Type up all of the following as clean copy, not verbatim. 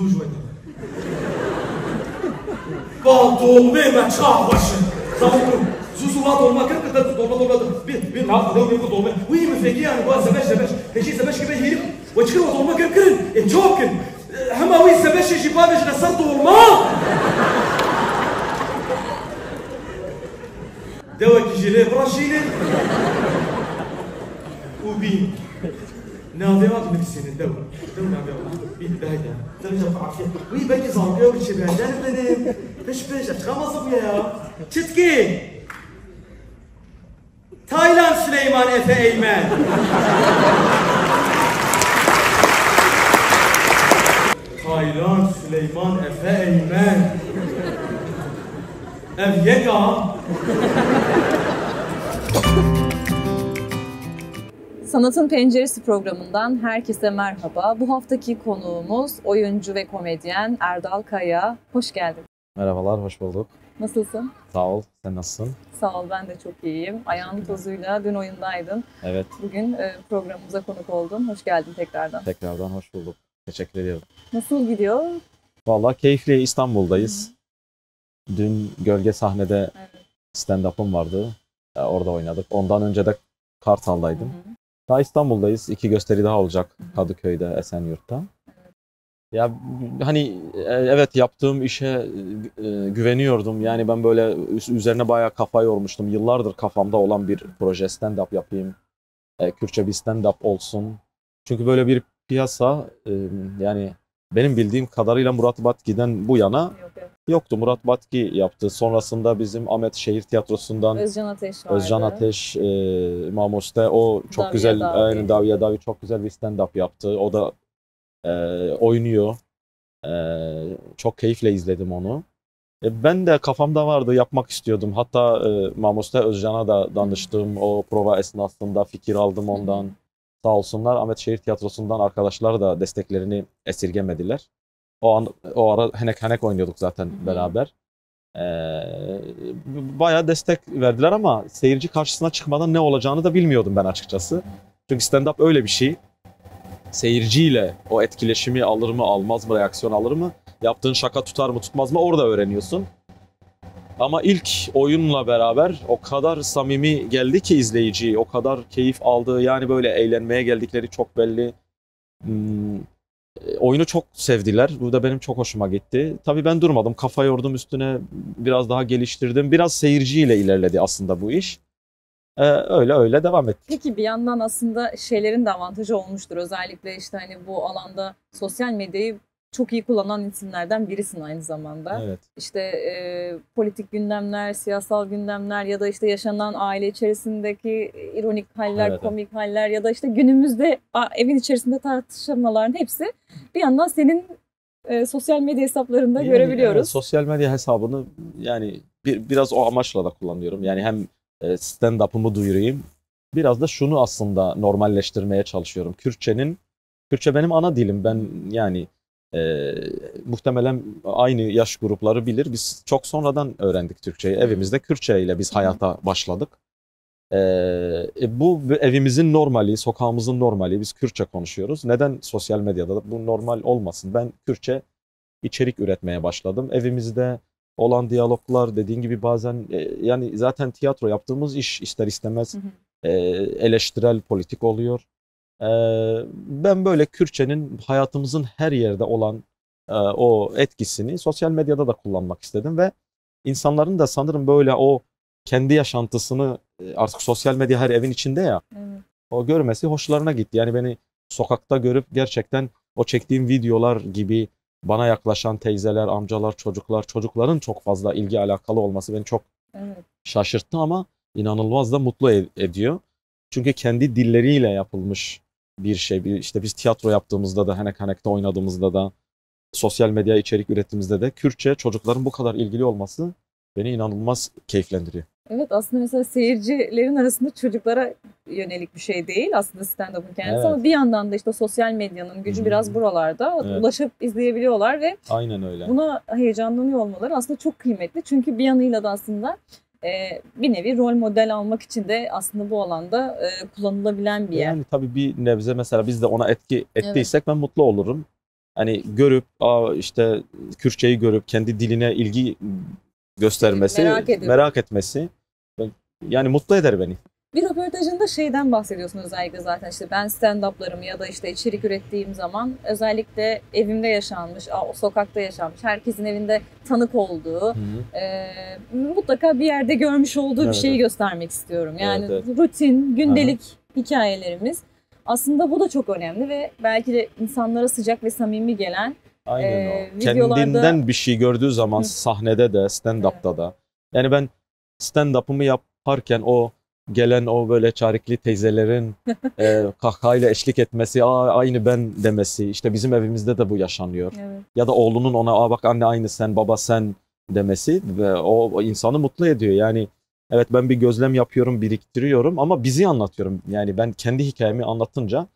زوج وين بالدولمه ما تشاوشن زوجكم زوز ما dolma kırık kırık dolma bir ne yapalım bir dolma وي مفرقي يعني باز زباش هيجي زباش كبير هيري وتشكل dolma kırık kırık تشوكن هما وي زباش يجي بابش نصر dolma دواك جيلي براشيلي وبين ناظرات نفسين الدولة ناظرات بين دايدا درجة عافية وي بني زانقة والشباب جانب فش أشخاص يا تتكي تايلاند سليمان Efe Eymen Tayland Süleyman Efe Eymen Ev yeka Sanatın Penceresi programından herkese merhaba. Bu haftaki konuğumuz oyuncu ve komedyen Erdal Kaya. Hoş geldin. Merhabalar, hoş bulduk. Nasılsın? Sağ ol, sen nasılsın? Sağ ol, ben de çok iyiyim. Ayağın tozuyla dün oyundaydın. Evet. Bugün programımıza konuk oldun. Hoş geldin tekrardan. Tekrardan hoş bulduk. Teşekkür ediyorum. Nasıl gidiyor? Vallahi keyifli, İstanbul'dayız. Dün Gölge sahnede stand-up'ım vardı. Orada oynadık. Ondan önce de Kartal'daydım. Daha İstanbul'dayız. 2 gösteri daha olacak Kadıköy'de, Esenyurt'ta. Ya hani evet yaptığım işe güveniyordum. Yani ben böyle üzerine bayağı kafa yormuştum. Yıllardır kafamda olan bir proje, stand-up yapayım. Kürtçe bir stand-up olsun. Çünkü böyle bir piyasa yani benim bildiğim kadarıyla Murat Batki'den bu yana yoktu. Murat Batki yaptı. Sonrasında bizim Ahmet Şehir Tiyatrosu'ndan Özcan Ateş, Mamoste o çok Daviye güzel, Davi. Daviye Davi çok güzel bir stand-up yaptı. O da oynuyor. Çok keyifle izledim onu. Ben de kafamda vardı, yapmak istiyordum. Hatta Mamoste Özcan'a da danıştım. O prova esnasında fikir aldım ondan. Sağ olsunlar Ahmet Şehir Tiyatrosu'ndan arkadaşlar da desteklerini esirgemediler. O ara Henek oynuyorduk zaten beraber. Bayağı destek verdiler ama seyirci karşısına çıkmadan ne olacağını da bilmiyordum ben açıkçası. Çünkü stand-up öyle bir şey. Seyirciyle o etkileşimi alır mı, almaz mı, reaksiyon alır mı? Yaptığın şaka tutar mı, tutmaz mı orada öğreniyorsun. Ama ilk oyunla beraber o kadar samimi geldi ki izleyici, o kadar keyif aldığı, yani böyle eğlenmeye geldikleri çok belli. Oyunu çok sevdiler. Bu da benim çok hoşuma gitti. Tabii ben durmadım, kafa yordum üstüne, biraz daha geliştirdim. Biraz seyirciyle ilerledi aslında bu iş. Öyle devam etti. Peki bir yandan aslında şeylerin de avantajı olmuştur. Özellikle işte hani bu alanda sosyal medyayı çok iyi kullanan isimlerden birisin aynı zamanda. Evet. İşte politik gündemler, siyasal gündemler ya da işte yaşanan aile içerisindeki ironik haller, Evet. komik haller ya da işte günümüzde evin içerisinde tartışmaların hepsi bir yandan senin sosyal medya hesaplarında Yani, görebiliyoruz. sosyal medya hesabını yani biraz o amaçla da kullanıyorum. Yani hem stand-up'ımı duyurayım. Biraz da şunu aslında normalleştirmeye çalışıyorum. Kürtçe benim ana dilim. Ben yani muhtemelen aynı yaş grupları bilir. Biz çok sonradan öğrendik Türkçeyi. Evimizde Kürtçe ile biz hayata başladık. Bu evimizin normali, sokağımızın normali. Biz Kürtçe konuşuyoruz. Neden sosyal medyada da bu normal olmasın? Ben Kürtçe içerik üretmeye başladım. Evimizde olan diyaloglar, dediğin gibi bazen yani zaten tiyatro yaptığımız iş ister istemez eleştirel, politik oluyor. Ben böyle Kürtçenin hayatımızın her yerde olan o etkisini sosyal medyada da kullanmak istedim ve insanların da sanırım böyle o kendi yaşantısını artık sosyal medya her evin içinde ya, o görmesi hoşlarına gitti. Yani beni sokakta görüp gerçekten o çektiğim videolar gibi bana yaklaşan teyzeler, amcalar, çocukların çok fazla ilgi alakalı olması beni çok şaşırttı ama inanılmaz da mutlu ediyor. Çünkü kendi dilleriyle yapılmış bir şey. İşte biz tiyatro yaptığımızda da, Henek'te oynadığımızda da, sosyal medya içerik ürettiğimizde de Kürtçe çocukların bu kadar ilgili olması beni inanılmaz keyiflendiriyor. Evet, aslında mesela seyircilerin arasında çocuklara yönelik bir şey değil aslında stand-up'ın kendisi, ama bir yandan da işte sosyal medyanın gücü biraz buralarda, ulaşıp izleyebiliyorlar ve aynen öyle. Buna heyecanlanıyor olmaları aslında çok kıymetli. Çünkü bir yanıyla da aslında bir nevi rol model almak için de aslında bu alanda kullanılabilen bir yer. Yani tabii bir nebze mesela biz de ona etki ettiysek ben mutlu olurum. hani görüp işte Kürtçeyi görüp kendi diline ilgi göstermesi, merak etmesi yani mutlu eder beni. Bir röportajında şeyden bahsediyorsun özellikle zaten işte ben stand-up'larımı ya da işte içerik ürettiğim zaman özellikle evimde yaşanmış, o sokakta yaşanmış, herkesin evinde tanık olduğu, mutlaka bir yerde görmüş olduğu bir şeyi göstermek istiyorum. Yani rutin, gündelik hikayelerimiz. Aslında bu da çok önemli ve belki de insanlara sıcak ve samimi gelen videolarda... Kendinden bir şey gördüğü zaman sahnede de, stand-up'ta da. Yani ben stand-up'ımı yaparken o gelen o böyle çarikli teyzelerin kahkahayla eşlik etmesi, aynı ben demesi, işte bizim evimizde de bu yaşanıyor. Evet. Ya da oğlunun ona bak anne aynı sen, baba sen demesi ve o insanı mutlu ediyor. Yani evet ben bir gözlem yapıyorum, biriktiriyorum ama bizi anlatıyorum. Yani ben kendi hikayemi anlatınca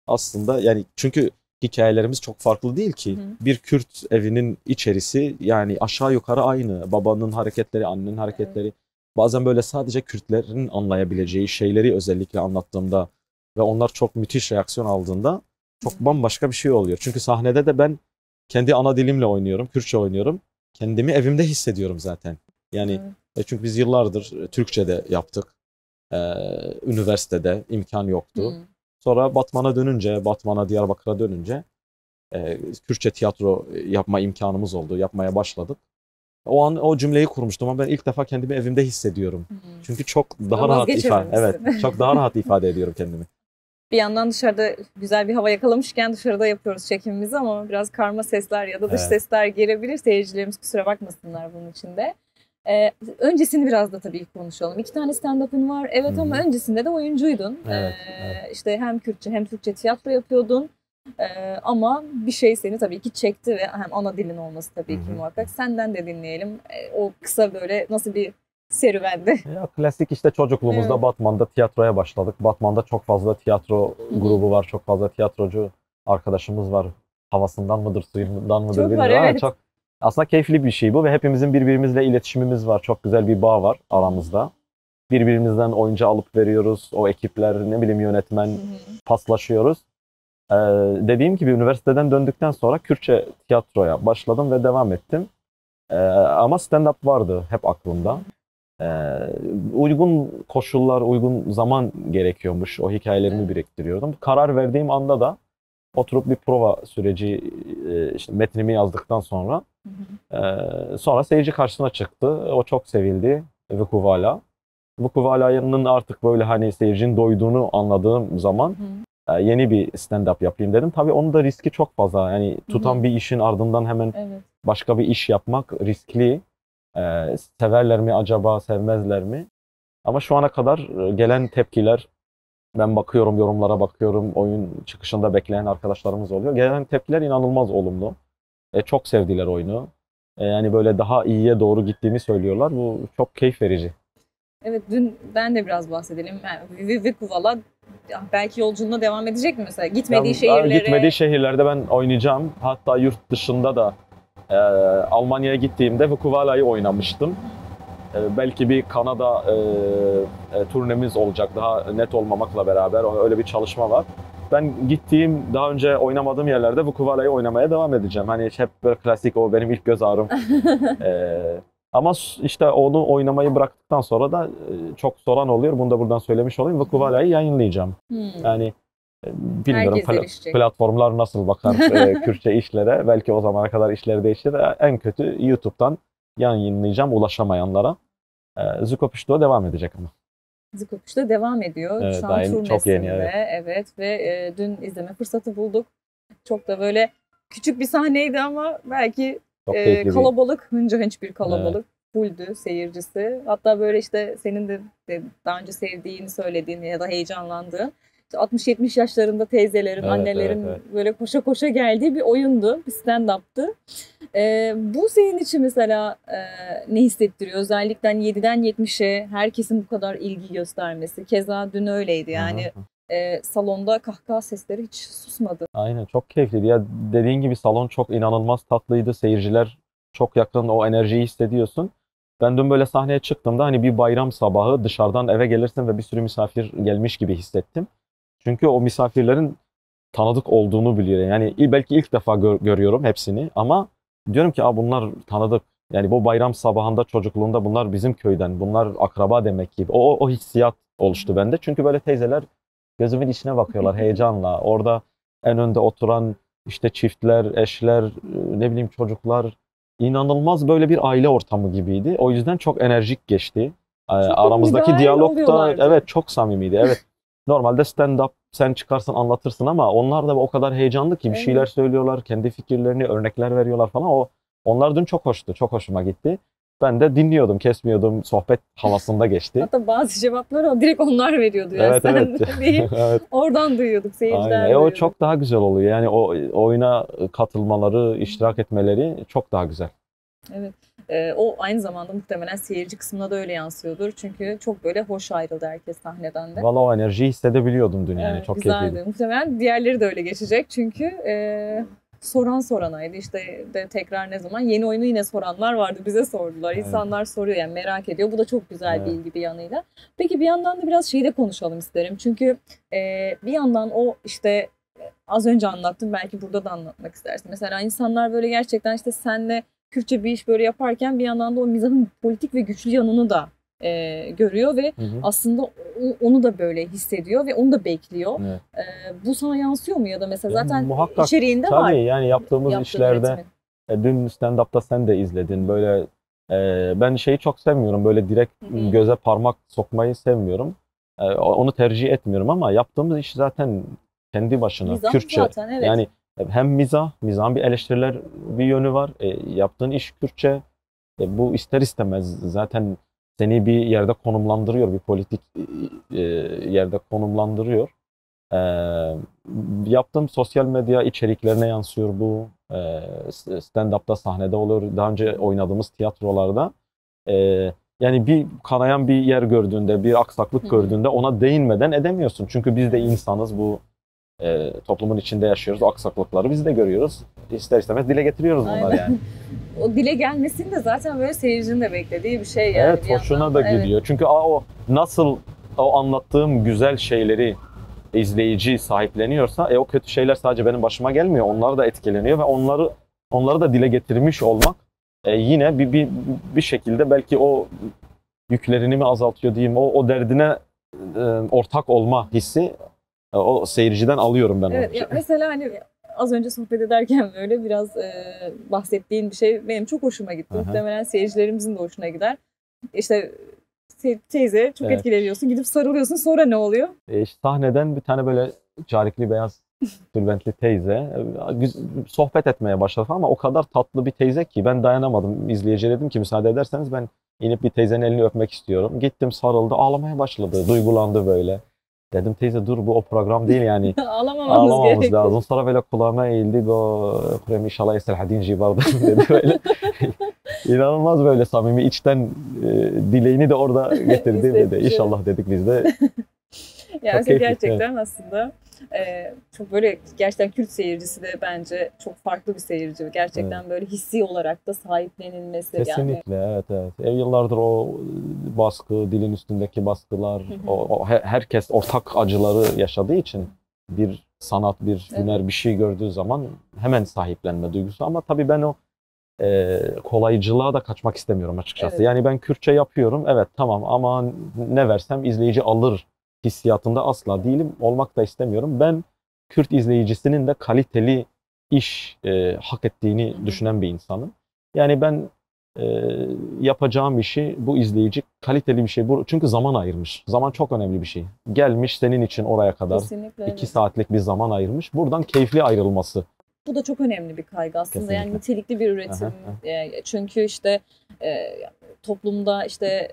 aslında yani çünkü hikayelerimiz çok farklı değil ki. Bir Kürt evinin içerisi yani aşağı yukarı aynı. Babanın hareketleri, annenin hareketleri. Evet. Bazen böyle sadece Kürtlerin anlayabileceği şeyleri özellikle anlattığımda ve onlar çok müthiş reaksiyon aldığında çok bambaşka bir şey oluyor. Çünkü sahnede de ben kendi ana dilimle oynuyorum, Kürtçe oynuyorum. Kendimi evimde hissediyorum zaten. Yani çünkü biz yıllardır Türkçe'de yaptık. Üniversitede imkan yoktu. Sonra Batman'a, Diyarbakır'a dönünce Kürtçe tiyatro yapma imkanımız oldu. Yapmaya başladık. O an o cümleyi kurmuştum ama ben ilk defa kendimi evimde hissediyorum. Çünkü çok daha rahat çok daha rahat ifade ediyorum kendimi. Bir yandan dışarıda güzel bir hava yakalamışken dışarıda yapıyoruz çekimimizi ama biraz karma sesler ya da dış sesler gelebilir. Seyircilerimiz kusura bakmasınlar bunun için de. Öncesini biraz da tabii konuşalım. 2 tane stand-up'ın var. Evet ama öncesinde de oyuncuydun. Evet. İşte hem Kürtçe hem Türkçe tiyatro yapıyordun. Ama bir şey seni tabii ki çekti ve hem ana dilin olması tabii ki muhakkak. Senden de dinleyelim. O kısa böyle nasıl bir serüvendi? Ya, klasik işte çocukluğumuzda Batman'da tiyatroya başladık. Batman'da çok fazla tiyatro grubu var. Çok fazla tiyatrocu arkadaşımız var. Havasından mıdır, suyundan mıdır bilmiyorum. Evet. Çok aslında keyifli bir şey bu ve hepimizin birbirimizle iletişimimiz var. Çok güzel bir bağ var aramızda. Birbirimizden oyuncu alıp veriyoruz. O ekipler, ne bileyim yönetmen paslaşıyoruz. Dediğim gibi üniversiteden döndükten sonra Kürtçe tiyatroya başladım ve devam ettim. Ama stand-up vardı hep aklımda. Uygun koşullar, uygun zaman gerekiyormuş. O hikayelerimi biriktiriyordum. Karar verdiğim anda da oturup bir prova süreci, işte metnimi yazdıktan sonra sonra seyirci karşısına çıktı. O çok sevildi. Vukuvala. Vukuvala'nın artık böyle hani seyircinin doyduğunu anladığım zaman yeni bir stand-up yapayım dedim. Tabii onun da riski çok fazla. Yani tutan bir işin ardından hemen başka bir iş yapmak riskli. Severler mi acaba, sevmezler mi? Ama şu ana kadar gelen tepkiler, ben bakıyorum, yorumlara bakıyorum, oyun çıkışında bekleyen arkadaşlarımız oluyor. Gelen tepkiler inanılmaz olumlu. Çok sevdiler oyunu. Yani böyle daha iyiye doğru gittiğini söylüyorlar. Bu çok keyif verici. Evet, dün ben de biraz bahsedelim. Yani Vukuvala belki yolculuğuna devam edecek mi mesela? Gitmediği şehirlerde ben oynayacağım. Hatta yurt dışında da Almanya'ya gittiğimde Vukuvala'yı oynamıştım. Belki bir Kanada turnemiz olacak daha net olmamakla beraber öyle bir çalışma var. Ben gittiğim daha önce oynamadığım yerlerde Vukuvala'yı oynamaya devam edeceğim. Hani hep böyle klasik o benim ilk göz ağrım. Ama işte onu oynamayı bıraktıktan sonra da çok soran oluyor. Bunu da buradan söylemiş olayım. Vukuvala'yı yayınlayacağım. Yani bilmiyorum platformlar nasıl bakar Kürtçe işlere. Belki o zamana kadar işleri değişir. En kötü YouTube'dan yayınlayacağım ulaşamayanlara. Zukopuş'ta devam edecek ama. Zukopuş'ta devam ediyor. Evet, şu an turnesinde. Çok yeni, evet ve dün izleme fırsatı bulduk. Çok da böyle küçük bir sahneydi ama belki kalabalık, hınca hınç bir kalabalık. Fulldü seyircisi. Hatta böyle işte senin de daha önce sevdiğini söylediğin ya da heyecanlandığın 60-70 yaşlarında teyzelerin, annelerin böyle koşa koşa geldiği bir oyundu, bir stand-up'tı. Bu senin için mesela ne hissettiriyor? Özellikle 7'den 70'e herkesin bu kadar ilgi göstermesi. Keza dün öyleydi yani. Salonda kahkaha sesleri hiç susmadı. Aynen, çok keyifliydi. Ya dediğin gibi salon çok inanılmaz tatlıydı. Seyirciler çok yakın, o enerjiyi hissediyorsun. Ben dün böyle sahneye çıktığımda hani bir bayram sabahı dışarıdan eve gelirsin ve bir sürü misafir gelmiş gibi hissettim. Çünkü o misafirlerin tanıdık olduğunu biliyorum. Yani belki ilk defa görüyorum hepsini ama diyorum ki bunlar tanıdık. Yani bu bayram sabahında çocukluğunda bunlar bizim köyden, bunlar akraba demek gibi. O hissiyat oluştu bende. Çünkü böyle teyzeler gözümün içine bakıyorlar heyecanla. Orada en önde oturan işte çiftler, eşler, ne bileyim çocuklar, inanılmaz böyle bir aile ortamı gibiydi. O yüzden çok enerjik geçti. Aramızdaki diyalog da evet çok samimiydi. Evet. Normalde stand-up sen çıkarsın anlatırsın ama onlar da o kadar heyecanlı ki bir şeyler söylüyorlar, kendi fikirlerini, örnekler veriyorlar falan. Onlar dün çok hoştu, çok hoşuma gitti. Ben de dinliyordum, kesmiyordum, sohbet havasında geçti. Hatta bazı cevapları direkt onlar veriyordu. Yani evet, sen evet. değil, evet. Oradan duyuyorduk, seyirciler O duyuyorduk. çok daha güzel oluyor. Yani o oyuna katılmaları, iştirak etmeleri çok daha güzel. Evet. O aynı zamanda muhtemelen seyirci kısmına da öyle yansıyordur. Çünkü çok böyle hoş ayrıldı herkes sahneden de. Valla o enerjiyi hissedebiliyordum dün yani. Evet, çok güzeldi. keyifliydi. Muhtemelen diğerleri de öyle geçecek. Çünkü soran soranaydı. İşte de tekrar ne zaman yeni oyunu yine soranlar vardı. Bize sordular. Evet. İnsanlar soruyor yani merak ediyor. Bu da çok güzel Evet. bir ilgi bir yanıyla. Peki bir yandan da biraz şeyi de konuşalım isterim. Çünkü bir yandan o işte az önce anlattım. Belki burada da anlatmak istersin. Mesela insanlar böyle gerçekten işte senle Kürtçe bir iş böyle yaparken bir yandan da o mizahın politik ve güçlü yanını da görüyor ve aslında onu da böyle hissediyor ve onu da bekliyor. Evet. Bu sana yansıyor mu ya da mesela Yani zaten muhakkak, içeriğinde tabii, var. yani yaptığımız işlerde dün stand-up'ta sen de izledin. Böyle ben şeyi çok sevmiyorum. Böyle direkt göze parmak sokmayı sevmiyorum. Onu tercih etmiyorum ama yaptığımız iş zaten kendi başına Mizah Kürtçe. zaten, evet. Yani hem mizahın bir eleştiriler bir yönü var. Yaptığın iş Kürtçe. Bu ister istemez zaten seni bir yerde konumlandırıyor, bir politik yerde konumlandırıyor. Yaptığım sosyal medya içeriklerine yansıyor bu. Stand-up'ta sahnede oluyor. Daha önce oynadığımız tiyatrolarda. Yani bir kanayan bir yer gördüğünde, bir aksaklık gördüğünde ona değinmeden edemiyorsun. Çünkü biz de insanız, bu toplumun içinde yaşıyoruz. O aksaklıkları biz de görüyoruz. İster istemez dile getiriyoruz bunları yani. O dile gelmesini de zaten böyle seyircinin de beklediği bir şey yani. Evet, hoşuna da gidiyor. Evet. Çünkü o nasıl o anlattığım güzel şeyleri izleyici sahipleniyorsa o kötü şeyler sadece benim başıma gelmiyor. Onlar da etkileniyor ve onları da dile getirmiş olmak yine bir şekilde belki o yüklerini mi azaltıyor diyeyim, o derdine ortak olma hissi o seyirciden alıyorum ben. Evet, ya mesela hani az önce sohbet ederken böyle biraz bahsettiğin bir şey benim çok hoşuma gitti. Muhtemelen seyircilerimizin de hoşuna gider. İşte teyze çok etkileniyorsun, gidip sarılıyorsun, sonra ne oluyor? Sahneden bir tane böyle carikli beyaz tülbentli teyze sohbet etmeye başladı ama o kadar tatlı bir teyze ki ben dayanamadım. İzleyiciye dedim ki müsaade ederseniz ben inip bir teyzenin elini öpmek istiyorum. Gittim, sarıldı, ağlamaya başladı, duygulandı böyle. Dedim teyze dur, bu o program değil yani. Ağlamamamız lazım. Sonra böyle kulağıma eğildi. Kurem inşallah esselhadin civarda dedi böyle. İnanılmaz böyle samimi, içten dileğini de orada getirdi dedi. İnşallah dedik biz de. Yani gerçekten aslında çok böyle gerçekten Kürt seyircisi de bence çok farklı bir seyirci. Gerçekten böyle hissi olarak da sahiplenilmesi. Kesinlikle yani. Evet. Yıllardır o baskı, dilin üstündeki baskılar, herkes ortak acıları yaşadığı için bir sanat, bir hüner, bir şey gördüğü zaman hemen sahiplenme duygusu. Ama tabii ben o kolaycılığa da kaçmak istemiyorum açıkçası. Evet. Yani ben Kürtçe yapıyorum, evet tamam, ama ne versem izleyici alır hissiyatında asla değilim. Olmak da istemiyorum. Ben Kürt izleyicisinin de kaliteli iş hak ettiğini düşünen bir insanım. Yani ben yapacağım işi bu izleyici kaliteli bir şey. Çünkü zaman ayırmış. Zaman çok önemli bir şey. Gelmiş senin için oraya kadar. Kesinlikle, 2 saatlik bir zaman ayırmış. Buradan keyifli ayrılması. Bu da çok önemli bir kaygı aslında. Kesinlikle. Yani nitelikli bir üretim. Çünkü işte toplumda işte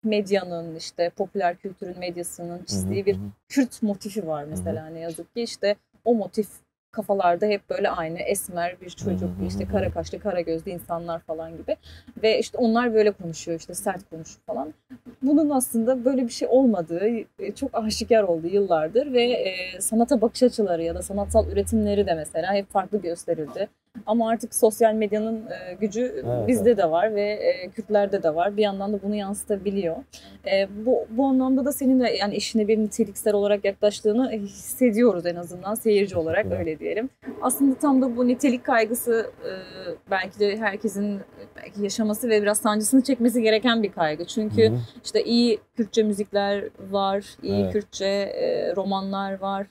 medyanın, işte popüler kültürün, medyasının çizdiği bir Kürt motifi var mesela, ne yazık ki. İşte o motif kafalarda hep böyle aynı esmer bir çocuk, işte kara kaşlı, kara gözlü insanlar falan gibi. Ve işte onlar böyle konuşuyor, işte sert konuşuyor falan. Bunun aslında böyle bir şey olmadığı çok aşikar oldu yıllardır ve sanata bakış açıları ya da sanatsal üretimleri de mesela hep farklı gösterildi. Ama artık sosyal medyanın gücü bizde de var ve Kürtlerde de var. Bir yandan da bunu yansıtabiliyor. Bu anlamda da senin de yani işine bir niteliksel olarak yaklaştığını hissediyoruz en azından seyirci olarak, öyle diyelim. Aslında tam da bu nitelik kaygısı belki de herkesin belki yaşaması ve biraz sancısını çekmesi gereken bir kaygı. Çünkü işte iyi Kürtçe müzikler var, iyi Kürtçe romanlar var.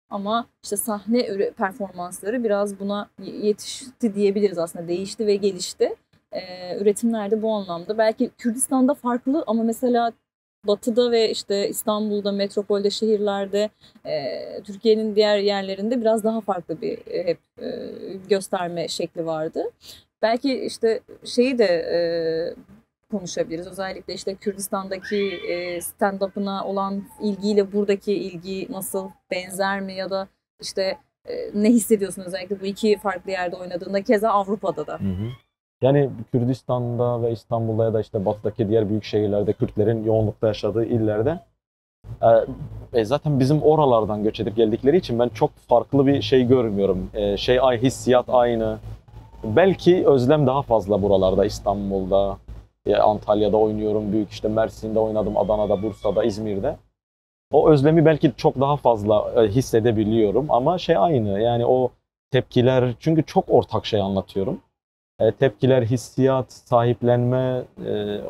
Ama işte sahne performansları biraz buna yetişti diyebiliriz aslında. Değişti ve gelişti. Üretimler de bu anlamda. Belki Kürdistan'da farklı ama mesela Batı'da ve işte İstanbul'da, metropolde, şehirlerde, Türkiye'nin diğer yerlerinde biraz daha farklı bir hep gösterme şekli vardı. Belki işte şeyi de konuşabiliriz. Özellikle işte Kürdistan'daki stand-up'ına olan ilgiyle buradaki ilgi nasıl, benzer mi ya da işte ne hissediyorsun özellikle bu iki farklı yerde oynadığında, keza Avrupa'da da? Yani Kürdistan'da ve İstanbul'da ya da işte Batı'daki diğer büyük şehirlerde, Kürtlerin yoğunlukta yaşadığı illerde zaten bizim oralardan göç edip geldikleri için ben çok farklı bir şey görmüyorum. Hissiyat aynı. Belki özlem daha fazla buralarda, İstanbul'da, Antalya'da oynuyorum, büyük işte Mersin'de oynadım, Adana'da, Bursa'da, İzmir'de. O özlemi belki çok daha fazla hissedebiliyorum ama aynı, yani o tepkiler, çünkü çok ortak şey anlatıyorum. Tepkiler, hissiyat, sahiplenme,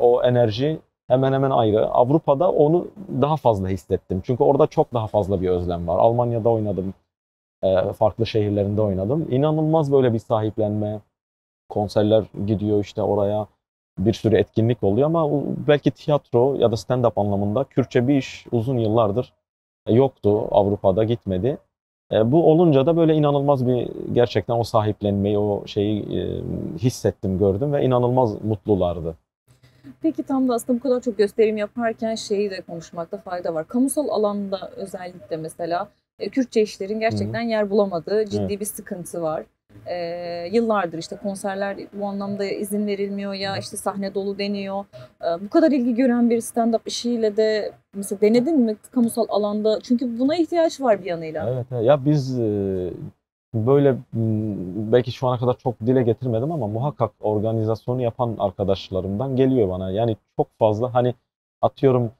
o enerji hemen hemen ayrı. Avrupa'da onu daha fazla hissettim. Çünkü orada çok daha fazla bir özlem var. Almanya'da oynadım, farklı şehirlerinde oynadım. İnanılmaz böyle bir sahiplenme, konserler gidiyor işte oraya. Bir sürü etkinlik oluyor ama belki tiyatro ya da stand-up anlamında Kürtçe bir iş uzun yıllardır yoktu. Avrupa'da gitmedi. Bu olunca da böyle inanılmaz bir, gerçekten o sahiplenmeyi, o şeyi hissettim, gördüm ve inanılmaz mutlulardı. Peki tam da aslında bu kadar çok gösterim yaparken şeyi de konuşmakta fayda var. Kamusal alanda özellikle mesela Kürtçe işlerin gerçekten yer bulamadığı ciddi bir sıkıntı var. Yıllardır işte konserler bu anlamda izin verilmiyor ya işte sahne dolu deniyor. Bu kadar ilgi gören bir stand-up işiyle de mesela denedin mi kamusal alanda? Çünkü buna ihtiyaç var bir yanıyla. Evet. Ya biz böyle belki şu ana kadar çok dile getirmedim ama muhakkak organizasyonu yapan arkadaşlarımdan geliyor bana. Yani çok fazla, hani atıyorum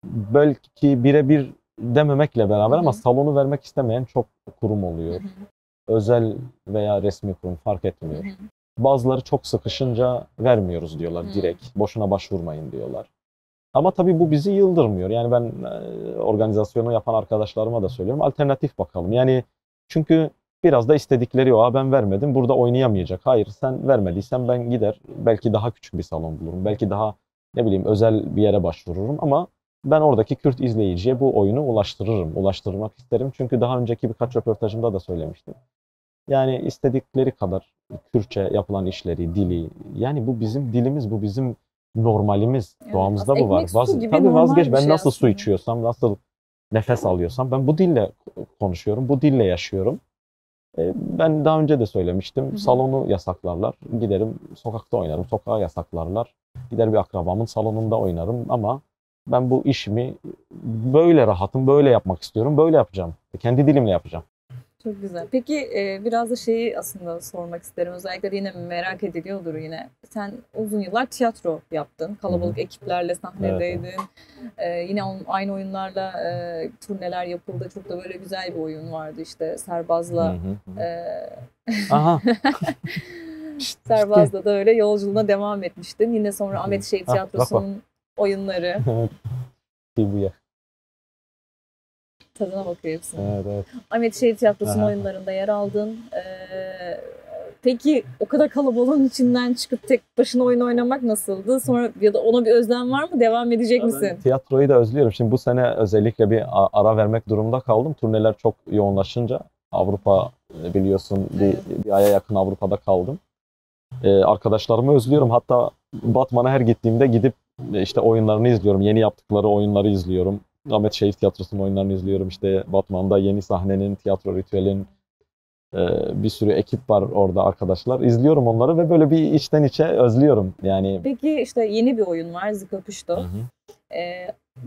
belki birebir dememekle beraber ama salonu vermek istemeyen çok kurum oluyor. Özel veya resmi kurum fark etmiyor. Bazıları çok sıkışınca vermiyoruz diyorlar direkt. Boşuna başvurmayın diyorlar. Ama tabii bu bizi yıldırmıyor. Yani ben organizasyonu yapan arkadaşlarıma da söylüyorum. Alternatif bakalım. Yani çünkü biraz da istedikleri o. Ben vermedim, burada oynayamayacak. Hayır, sen vermediysen ben gider. Belki daha küçük bir salon bulurum. Belki daha ne bileyim özel bir yere başvururum. Ama ben oradaki Kürt izleyiciye bu oyunu ulaştırırım. Ulaştırmak isterim. Çünkü daha önceki birkaç röportajımda da söylemiştim. Yani istedikleri kadar Kürtçe yapılan işleri, dili. Yani bu bizim dilimiz, bu bizim normalimiz, doğamızda bu var. Tabii vazgeç, ben nasıl su içiyorsam, nasıl nefes alıyorsam ben bu dille konuşuyorum, bu dille yaşıyorum. Ben daha önce de söylemiştim, salonu yasaklarlar, giderim sokakta oynarım, sokağa yasaklarlar, gider bir akrabamın salonunda oynarım ama ben bu işimi böyle rahatım, böyle yapmak istiyorum, böyle yapacağım. Kendi dilimle yapacağım. Çok güzel. Peki biraz da şeyi aslında sormak isterim. Özellikle de yine merak ediliyordur yine. Sen uzun yıllar tiyatro yaptın. Kalabalık ekiplerle sahnedeydin. Yine aynı oyunlarla turneler yapıldı. Çok da böyle güzel bir oyun vardı işte Serbaz'la. Aha. Serbaz'la da öyle yolculuğuna devam etmiştin. Yine sonra Ahmet Şehit Tiyatrosu'nun oyunları. Bu Tadına bakıyorsun. Evet. Ahmet Şehit Tiyatrosu'nun oyunlarında yer aldın. Peki o kadar kalabalığın içinden çıkıp tek başına oyun oynamak nasıldı? Sonra ya da ona bir özlem var mı? Devam edecek misin? Tiyatroyu da özlüyorum. Şimdi bu sene özellikle bir ara vermek durumunda kaldım. Turneler çok yoğunlaşınca Avrupa biliyorsun bir aya yakın Avrupa'da kaldım. Arkadaşlarımı özlüyorum. Hatta Batman'a her gittiğimde gidip işte oyunlarını izliyorum. Yeni yaptıkları oyunları izliyorum. Ahmet Şehit Tiyatrosu'nun oyunlarını izliyorum. İşte Batman'da Yeni Sahne'nin, Tiyatro Ritüel'in bir sürü ekip var orada, arkadaşlar. İzliyorum onları ve böyle bir içten içe özlüyorum. Yani. Peki işte yeni bir oyun var, Zikapüşto.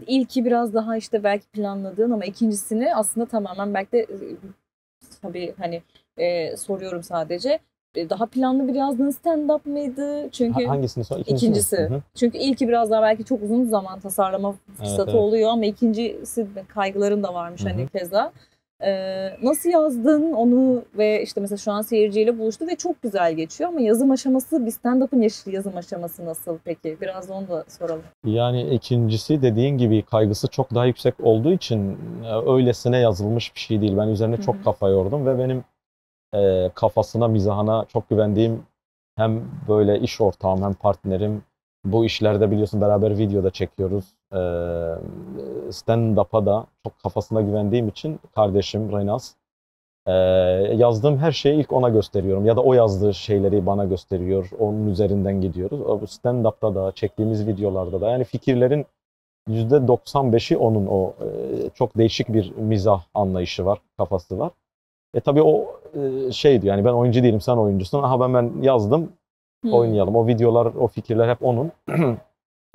İlki biraz daha işte belki planladığın ama ikincisini aslında tamamen belki de tabii hani soruyorum sadece. Daha planlı bir yazdığın stand-up mıydı? Çünkü Hangisini sor? İkincisi. Hı hı. Çünkü ilki biraz daha belki çok uzun zaman tasarlama fırsatı evet. oluyor ama ikincisi kaygıların da varmış Hı hı. hani keza. Nasıl yazdın onu ve işte mesela şu an seyirciyle buluştu ve çok güzel geçiyor ama yazım aşaması, bir stand-up'ın yazım aşaması nasıl peki? Biraz da onu da soralım. Yani ikincisi dediğin gibi kaygısı çok daha yüksek olduğu için öylesine yazılmış bir şey değil. Ben üzerine çok kafa yordum ve benim kafasına, mizahına çok güvendiğim hem böyle iş ortağım hem partnerim. Bu işlerde biliyorsun beraber videoda çekiyoruz. Stand-up'a da çok kafasına güvendiğim için kardeşim Renas. Yazdığım her şeyi ilk ona gösteriyorum ya da o yazdığı şeyleri bana gösteriyor. Onun üzerinden gidiyoruz. Bu stand-up'ta da çektiğimiz videolarda da yani fikirlerin %95'i onun o çok değişik bir mizah anlayışı var, kafası var. Tabii o şeydi yani ben oyuncu değilim sen oyuncusun. Aha ben yazdım oynayalım. O videolar, o fikirler hep onun.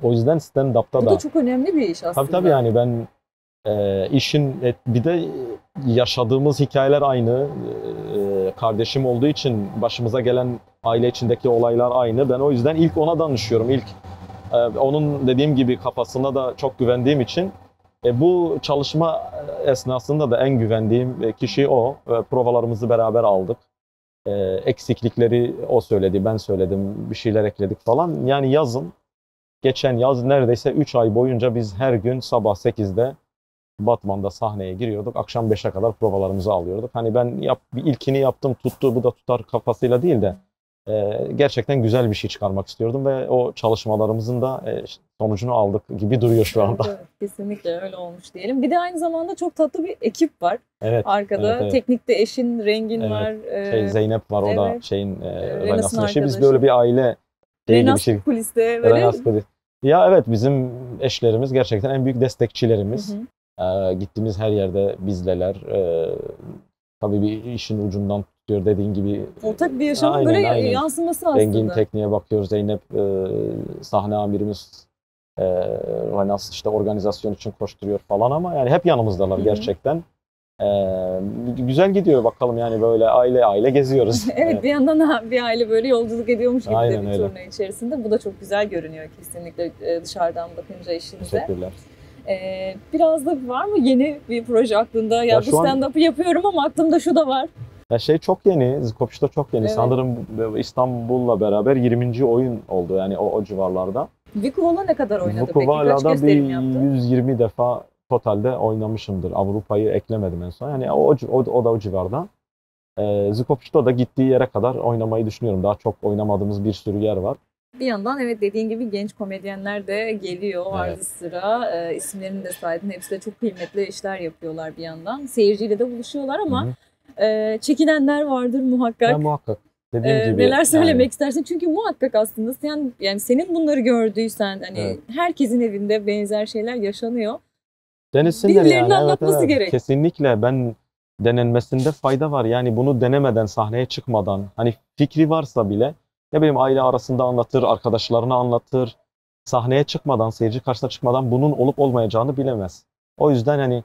O yüzden stand-up'ta Bu da. da çok önemli bir iş aslında. Tabii yani ben işin bir de yaşadığımız hikayeler aynı. Kardeşim olduğu için başımıza gelen aile içindeki olaylar aynı. Ben o yüzden ilk ona danışıyorum. İlk onun dediğim gibi kafasına da çok güvendiğim için bu çalışma esnasında da en güvendiğim kişi o. Provalarımızı beraber aldık. Eksiklikleri o söyledi, ben söyledim, bir şeyler ekledik falan. Yani geçen yaz neredeyse 3 ay boyunca biz her gün sabah 8'de Batman'da sahneye giriyorduk. Akşam 5'e kadar provalarımızı alıyorduk. Hani ben bir ilkini yaptım, tuttu, bu da tutar kafasıyla değil de gerçekten güzel bir şey çıkarmak istiyordum ve o çalışmalarımızın da sonucunu aldık gibi duruyor şu anda. Evet, kesinlikle öyle olmuş diyelim. Bir de aynı zamanda çok tatlı bir ekip var. Evet. Arkada evet. teknikte eşin, Rengin Evet. var. Zeynep var, o da evet. şeyin Renas'ın Renas'ın eşi. Biz arkadaşı. böyle bir aile gibi bir Renas şey. kuliste böyle. Renas kulis. Ya evet, bizim eşlerimiz gerçekten en büyük destekçilerimiz. Hı hı. Gittiğimiz her yerde bizdeler. Tabii bir işin ucundan tutuyor dediğin gibi. Ortak bir yaşamın böyle yansıması aslında. Rengin tekniğe bakıyor. Zeynep sahne amirimiz. Renas işte organizasyon için koşturuyor falan ama yani hep yanımızdalar gerçekten. Güzel gidiyor bakalım yani böyle aile geziyoruz. Evet, bir yandan bir aile böyle yolculuk ediyormuş gibi Aynen de bir öyle. turne içerisinde. Bu da çok güzel görünüyor kesinlikle dışarıdan bakınca işinize. Teşekkürler. Biraz da var mı yeni bir proje aklında? Ya bu stand-up'ı yapıyorum ama aklımda şu da var. Ya çok yeni, Zikopçu'da çok yeni. Evet. Sanırım İstanbul'la beraber 20. oyun oldu yani o civarlarda. Vukuo'la ne kadar oynadı peki? Kaç Vukuo'da gösterim bir yaptı? 120 defa totalde oynamışımdır. Avrupa'yı eklemedim en son. Yani o da o civarda. Zikopçu'da da gittiği yere kadar oynamayı düşünüyorum. Daha çok oynamadığımız bir sürü yer var. Bir yandan evet dediğin gibi genç komedyenler de geliyor ardı sıra. İsimlerini de saydın. Hepsi de çok kıymetli işler yapıyorlar bir yandan. Seyirciyle de buluşuyorlar ama çekinenler vardır muhakkak. Ya muhakkak. Dediğim gibi. Neler söylemek istersin? Çünkü muhakkak aslında sen yani senin bunları gördüysen hani herkesin evinde benzer şeyler yaşanıyor. Denesinler Birilerinin yani. anlatması gerek. Kesinlikle denenmesinde fayda var. Yani bunu denemeden, sahneye çıkmadan, hani fikri varsa bile ne bileyim aile arasında anlatır, arkadaşlarına anlatır. Sahneye çıkmadan, seyirci karşısına çıkmadan bunun olup olmayacağını bilemez. O yüzden hani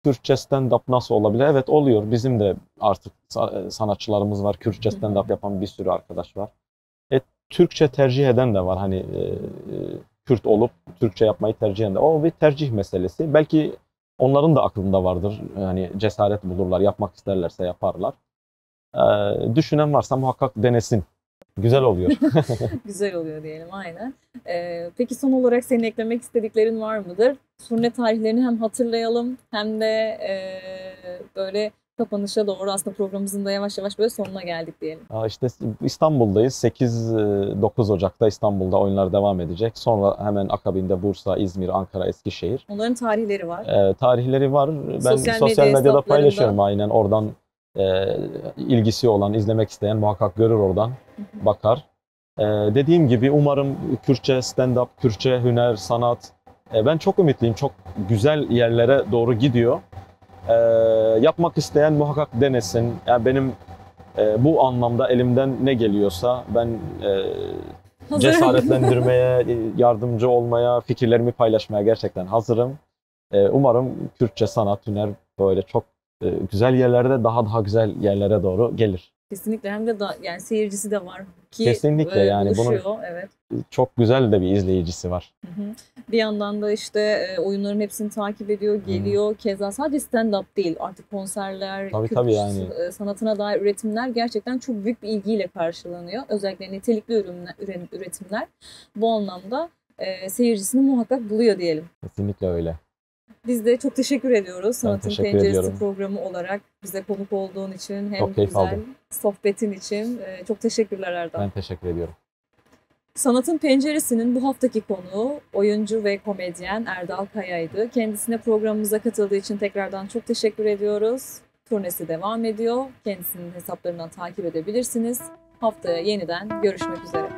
Kürtçe stand-up nasıl olabilir? Evet oluyor. Bizim de artık sanatçılarımız var. Kürtçe stand-up yapan bir sürü arkadaş var. Türkçe tercih eden de var. Hani Kürt olup Türkçe yapmayı tercih eden de. O bir tercih meselesi. Belki onların da aklında vardır. Yani cesaret bulurlar, yapmak isterlerse yaparlar. Düşünen varsa muhakkak denesin. Güzel oluyor. Güzel oluyor diyelim aynen. Peki son olarak senin eklemek istediklerin var mıdır? Turne tarihlerini hem hatırlayalım hem de böyle kapanışa doğru aslında programımızın da yavaş yavaş böyle sonuna geldik diyelim. İşte İstanbul'dayız. 8-9 Ocak'ta İstanbul'da oyunlar devam edecek. Sonra hemen akabinde Bursa, İzmir, Ankara, Eskişehir. Onların tarihleri var. Tarihleri var. Ben sosyal medyada paylaşıyorum aynen. Oradan ilgisi olan, izlemek isteyen muhakkak görür oradan, bakar. Dediğim gibi umarım Kürtçe stand-up, Kürtçe hüner, sanat ben çok ümitliyim. Çok güzel yerlere doğru gidiyor. Yapmak isteyen muhakkak denesin. Yani benim bu anlamda elimden ne geliyorsa ben cesaretlendirmeye, yardımcı olmaya, fikirlerimi paylaşmaya gerçekten hazırım. Umarım Kürtçe sanat, hüner böyle çok güzel yerlerde daha güzel yerlere doğru gelir. Kesinlikle, hem de yani seyircisi de var ki Kesinlikle yani buluşuyor. Evet. Çok güzel de bir izleyicisi var. Hı hı. Bir yandan da işte oyunların hepsini takip ediyor, geliyor. Keza sadece stand-up değil, artık konserler, Tabii yani. sanatına dair üretimler gerçekten çok büyük bir ilgiyle karşılanıyor. Özellikle nitelikli üretimler bu anlamda seyircisini muhakkak buluyor diyelim. Kesinlikle öyle. Biz de çok teşekkür ediyoruz Sanatın teşekkür Penceresi ediyorum. programı olarak bize konuk olduğun için, hem Çok keyif güzel aldım. sohbetin için. Çok teşekkürler Erdal. Ben teşekkür ediyorum. Sanatın Penceresi'nin bu haftaki konuğu oyuncu ve komedyen Erdal Kaya'ydı. Kendisine programımıza katıldığı için tekrardan çok teşekkür ediyoruz. Turnesi devam ediyor. Kendisinin hesaplarından takip edebilirsiniz. Haftaya yeniden görüşmek üzere.